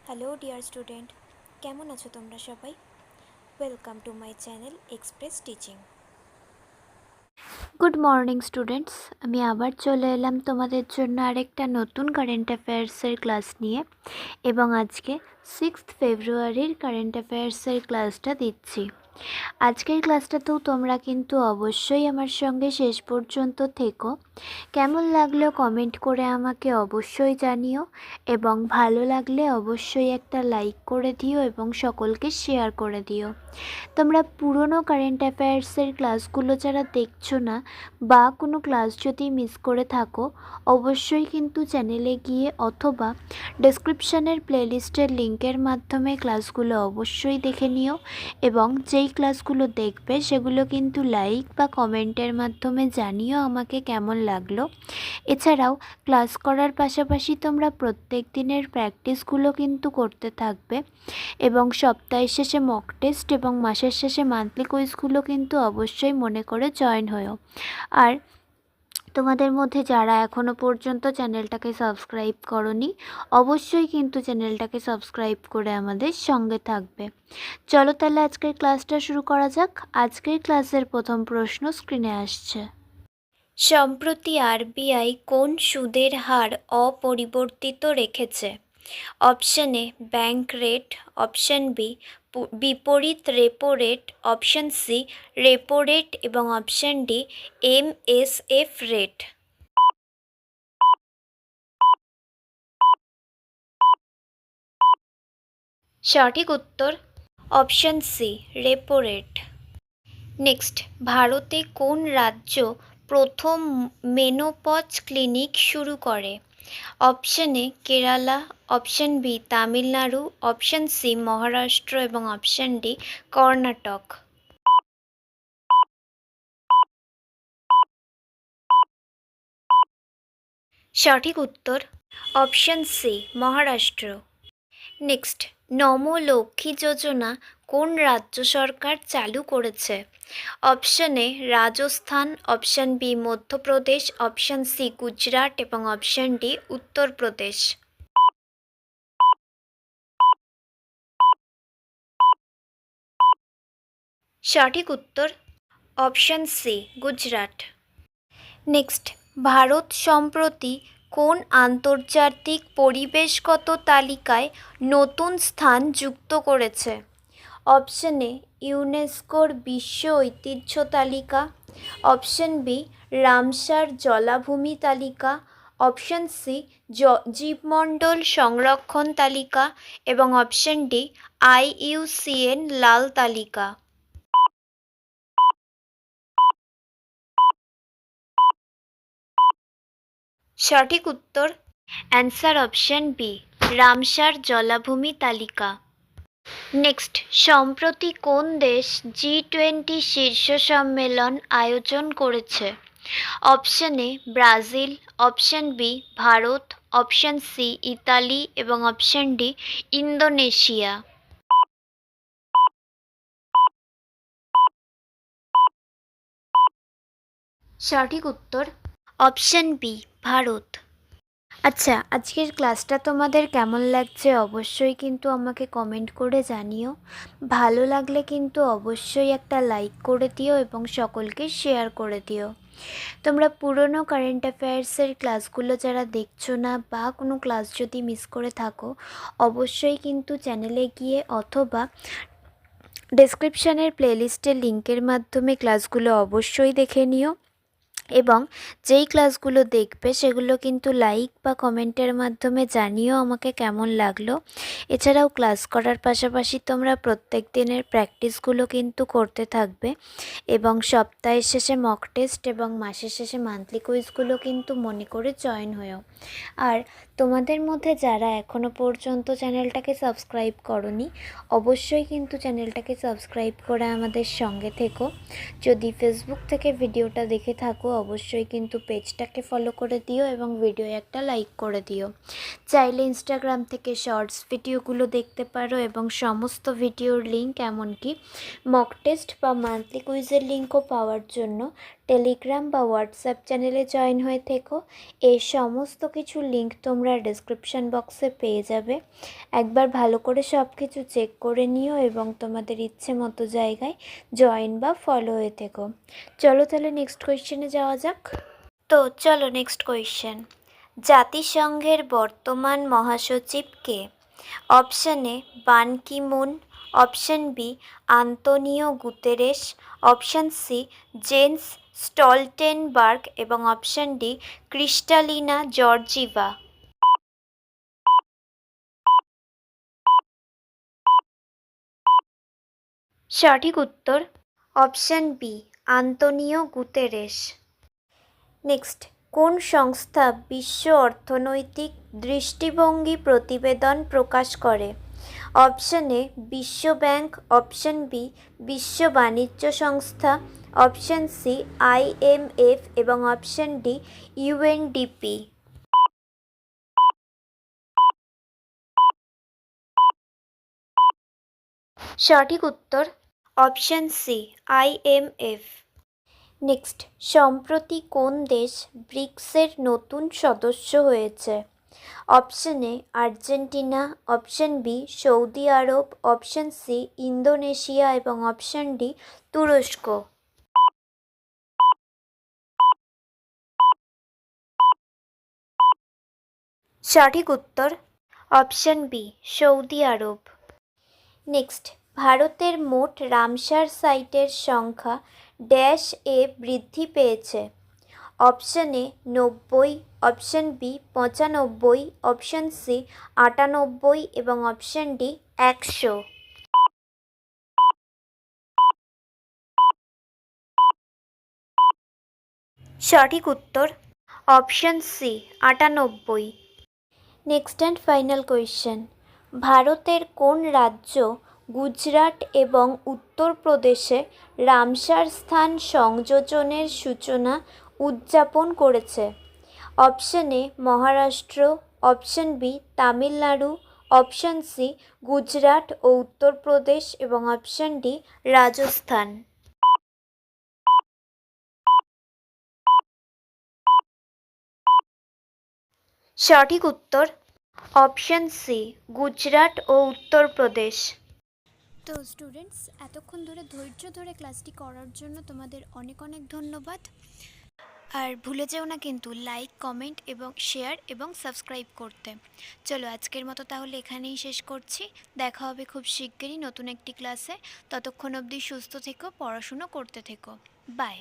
Hello dear student, কেমন আছো তোমরা সবাই? Welcome to my channel express teaching. Good morning students, আমি আবার চলে এলাম তোমাদের জন্য আরেকটা নতুন কারেন্ট অ্যাফেয়ার্সের ক্লাস নিয়ে। এবং আজকে 6 ফেব্রুয়ারির কারেন্ট অ্যাফেয়ার্সের ক্লাসটা দিচ্ছি। আজকের ক্লাসটাতেও তোমরা কিন্তু অবশ্যই আমার সঙ্গে শেষ পর্যন্ত থেকো। কেমন লাগলো কমেন্ট করে আমাকে অবশ্যই জানিও, এবং ভালো লাগলে অবশ্যই একটা লাইক করে দিও এবং সকলকে শেয়ার করে দিও। তোমরা পুরনো কারেন্ট অ্যাফেয়ার্সের ক্লাসগুলো যারা দেখছো না, বা কোনো ক্লাস যদি মিস করে থাকো, অবশ্যই কিন্তু চ্যানেলে গিয়ে অথবা ডেসক্রিপশানের প্লেলিস্টের লিঙ্কের মাধ্যমে ক্লাসগুলো অবশ্যই দেখে নিও। এবং যেই ক্লাসগুলো দেখবে সেগুলো কিন্তু লাইক বা কমেন্টের মাধ্যমে জানিও আমাকে কেমন লাগলো। এছাড়াও ক্লাস করার পাশাপাশি তোমরা প্রত্যেক দিনের প্র্যাকটিসগুলো কিন্তু করতে থাকবে, এবং সপ্তাহের শেষে মক টেস্ট এবং মাসের শেষে মান্থলি কুইজগুলো কিন্তু অবশ্যই মনে করে জয়েন হও। আর তোমাদের মধ্যে যারা এখনও পর্যন্ত চ্যানেলটাকে সাবস্ক্রাইব করনি, অবশ্যই কিন্তু চ্যানেলটাকে সাবস্ক্রাইব করে আমাদের সঙ্গে থাকবে। চলো তাহলে আজকের ক্লাসটা শুরু করা যাক। আজকের ক্লাসের প্রথম প্রশ্ন স্ক্রিনে আসছে। সম্প্রতি আরবিআই কোন সুদের হার অপরিবর্তিত রেখেছে? Option A bank rate, option B বিপরীত repo rate, option C repo rate এবং অপশন ডি এমএসএফ রেট। সঠিক উত্তর option C repo rate. Next, ভারতে কোন রাজ্য প্রথম মেনোপজ ক্লিনিক শুরু করে? Option A Kerala, option B Tamil Nadu, option C Maharashtra এবং অপশন ডি কর্ণাটক। সঠিক উত্তর অপশন সি মহারাষ্ট্র। নেক্সট, নম লক্ষ্মী যোজনা কোন রাজ্য সরকার চালু করেছে? Option A Rajasthan, option B Madhya Pradesh, option C Gujarat এবং অপশন ডি উত্তরপ্রদেশ। সঠিক উত্তর option C Gujarat. Next, Bharat সম্প্রতি কোন আন্তর্জাতিক পরিবেশগত তালিকায় নতুন স্থান যুক্ত করেছে? অপশন এ ইউনেস্কোর বিশ্ব ঐতিহ্য তালিকা, অপশন বি রামসার জলাভূমি তালিকা, অপশন সি জীবমণ্ডল সংরক্ষণ তালিকা এবং অপশন ডি IUCN লাল তালিকা। সঠিক উত্তর অ্যান্সার অপশন বি রামসার জলাভূমি তালিকা। নেক্সট, সম্প্রতি কোন দেশ G20 শীর্ষ সম্মেলন আয়োজন করেছে? Option A Brazil, option B Bharat, option C Italy এবং অপশন ডি ইন্দোনেশিয়া। সঠিক উত্তর অপশন বি ভারত। আচ্ছা, আজকের ক্লাসটা তোমাদের কেমন লাগছে অবশ্যই কিন্তু আমাকে কমেন্ট করে জানিও। ভালো লাগলে কিন্তু অবশ্যই একটা লাইক করে দিও এবং সকলকে শেয়ার করে দিও। তোমরা পুরনো কারেন্ট অ্যাফেয়ার্সের ক্লাসগুলো যারা দেখছো না, বা কোনো ক্লাস যদি মিস করে থাকো, অবশ্যই কিন্তু চ্যানেলে গিয়ে অথবা ডেসক্রিপশানের প্লেলিস্টের লিঙ্কের মাধ্যমে ক্লাসগুলো অবশ্যই দেখে নিও। এবং যেই ক্লাসগুলো দেখবে সেগুলো কিন্তু লাইক বা কমেন্টের মাধ্যমে জানিও আমাকে কেমন লাগলো। এছাড়াও ক্লাস করার পাশাপাশি তোমরা প্রত্যেক দিনের প্র্যাকটিসগুলো কিন্তু করতে থাকবে, এবং সপ্তাহের শেষে মক টেস্ট এবং মাসের শেষে মান্থলি কুইজগুলো কিন্তু মনে করে জয়েন হয়েও। আর তোমাদের মধ্যে যারা এখনও পর্যন্ত চ্যানেলটাকে সাবস্ক্রাইব করনি, অবশ্যই কিন্তু চ্যানেলটাকে সাবস্ক্রাইব করে আমাদের সঙ্গে থেকো। যদি ফেসবুক থেকে ভিডিওটা দেখে থাকো, অবশ্যই কিন্তু পেজটাকে ফলো করে দিও এবং ভিডিও একটা লাইক করে দিও। চাইলে ইনস্টাগ্রাম থেকে শর্টস ভিডিওগুলো দেখতে পারো, এবং সমস্ত ভিডিওর লিঙ্ক, এমনকি মক টেস্ট বা মান্থলি কুইজের লিঙ্কও পাওয়ার জন্য টেলিগ্রাম বা হোয়াটসঅ্যাপ চ্যানেলে জয়েন হয়ে থেকো। এই সমস্ত কিছু লিঙ্ক তোমরা ডেসক্রিপশান বক্সে পেয়ে যাবে। একবার ভালো করে সব কিছু চেক করে নিও এবং তোমাদের ইচ্ছে মতো জায়গায় জয়েন বা ফলো হয়ে থেকো। চলো তাহলে নেক্সট কোয়েশ্চেনে যাওয়া যাক। তো চলো নেক্সট কোয়েশ্চেন। জাতিসংঘের বর্তমান মহাসচিব কে? Option A Ban Ki Moon, option B Antonio Guterres, option C Jens Stoltenberg এবং অপশান ডি ক্রিস্টালিনা জর্জিভা। সঠিক উত্তর option B Antonio Guterres. Next, কোন সংস্থা বিশ্ব অর্থনৈতিক দৃষ্টিভঙ্গি প্রতিবেদন প্রকাশ করে? অপশান এ বিশ্ব ব্যাংক, অপশান বি বিশ্ব বাণিজ্য সংস্থা, অপশান সি IMF এবং অপশান ডি UNDP। সঠিক উত্তর অপশান সি IMF। নেক্সট, সম্প্রতি কোন দেশ ব্রিক্সের নতুন সদস্য হয়েছে? Option A Argentina, option B Saudi Arab, option C Indonesia এবং অপশান ডি তুরস্ক। সঠিক উত্তর option B Saudi Arab. Next, ভারতের মোট রামসার সাইটের সংখ্যা ড্যাশ এ বৃদ্ধি পেয়েছে? Option A 90, option B 95, option C 98 এবং অপশান ডি 100। সঠিক উত্তর option C 98। Next and final question. ভারতের কোন রাজ্য গুজরাট এবং উত্তরপ্রদেশে রামসার স্থান সংযোজনের সূচনা উদযাপন করেছে? Option A Maharashtra, option B Tamil Nadu, option C Gujarat ও উত্তরপ্রদেশ এবং অপশান ডি রাজস্থান। সঠিক উত্তর অপশান সি গুজরাট ও উত্তরপ্রদেশ। তো স্টুডেন্টস, এতক্ষণ ধরে ধৈর্য ধরে ক্লাসটি করার জন্য তোমাদের অনেক অনেক ধন্যবাদ। আর ভুলে যেও না কিন্তু লাইক, কমেন্ট এবং শেয়ার এবং সাবস্ক্রাইব করতে। চলো আজকের মতো তাহলে এখানেই শেষ করছি। দেখা হবে খুব শিগগিরই নতুন একটি ক্লাসে। ততক্ষণ অবধি সুস্থ থেকো, পড়াশুনো করতে থেকো। বাই।